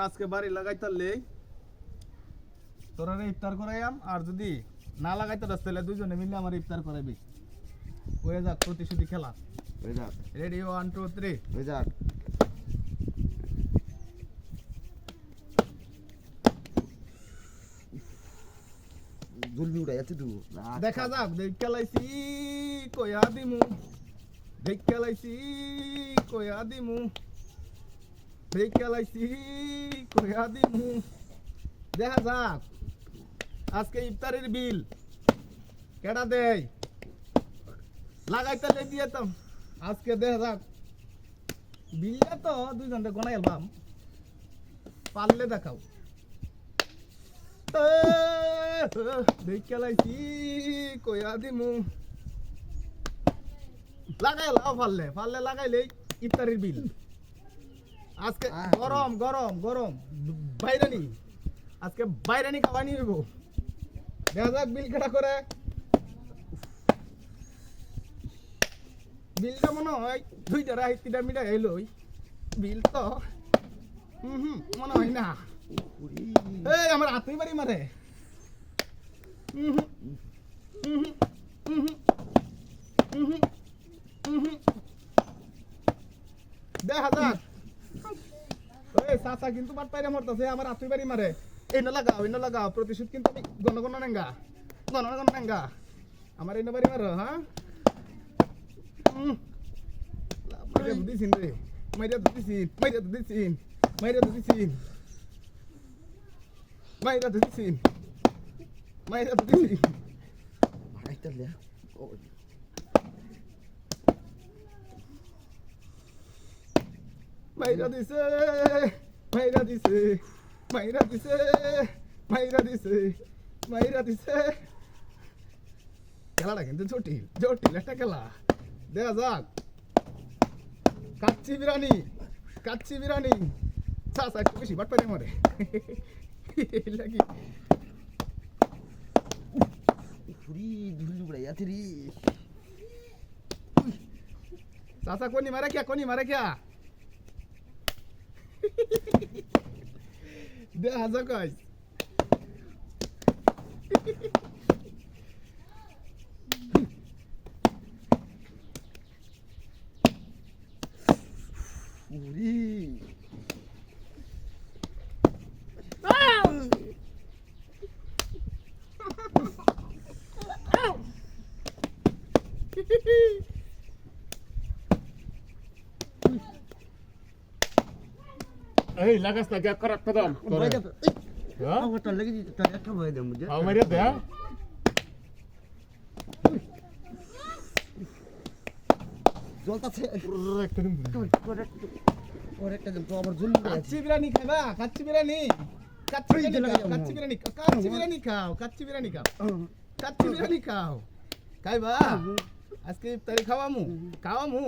আজকে বাড়ি লাগাইতারলে তোরা ইফতার করাইয়াম, আর যদি না লাগাইতে তাহলে দুজনে মিলে আমার ইফতার করাইবি। হয়ে যাক প্রতিশ্রুতি খেলা, হয়ে যাক। রেডি 1 2 3 হয়ে যাক। জলদি উড়ে যাচ্ছে তো। দেখা যাক। দেখা লাইছি কয়া দিমু, দেখা লাইছি কয়া দিমু, দেখা লাইছি কয়া দিমু। দেখা যাক আজকে ইফতারের বিল কেডা দেয়, লাগাইতে দিয়ে তো আজকে দেখা যাক। বিলটা তো দুইজনকে গনাই এলবাম, পারলে দেখাও। দেখা লাইছি কয়া দিমু, লাগাই লাও, পারলে পারলে লাগাইলেই ইফতারের বিল। আজকে গরম গরম গরম বাইরানি, আজকে বাইরানি খাওয়ানি হইব। দেখা যাক বিল কেটা করে। বিলটা মনে হয় 2টা মিটা এলোই, বিল তো মনে হয় না। এই আমার হাতেই বাড়ি মারে। দেখা যাক। ওই চাচা কিন্তু বাট পাইরে মরতেছে, আমার হাতেই বাড়ি মারে। এনে লাগাও প্রতিশোধ কিন্তু আমি গণ গণ নেঙ্গা, আমার এনে বাড়ি মারো। হ্যাঁ মাইরা দিছিন রে, মাইরা দিছিন, মাইরা দিছিন, মাইরা দিছিন, মাইরা দিছিন, মাইরা দিছিন। মারাইতালে মাইরা দিছে, মাইরা দিছে, মাইরা দিছে, মাইরা দিছে, মাইরা দিছে। খেলাটা কিন্তু জটিল জটিল একটা খেলা। দেখা যাক। কাচ্চি বিরানি, কাচ্চি বিরানি। চাচা একটু বেশি বাট পাইরে মরে লাগি। ফুরি ধুলি উড়ে যাচ্ছে রে। চাচা কোনি মারে क्या, কোনি মারে क्या। দেখা যাক গাইস। ফুরি এই লাগাস না গ্যাপ করার কদম ভাই তোরে। হ্যাঁ আমার তো লাগি তো একটা ভাই দেব মুঝে। আও মারিয়া দে। জ্বলতাছে একটা দিন একটা দেব তো আবার জলদি উড়ে যাচ্ছে। কাচ্চি বিরানি খাবা, কাচ্চি বিরানি, কাচ্চি বিরানি খাও, কাচ্চি বিরানি, কাচ্চি বিরানি খাও, কাচ্চি বিরানি খাও, কাচ্চি বিরানি খাও। খাইবা আজকে ইফতারি খাওয়ামু, খাওয়ামু।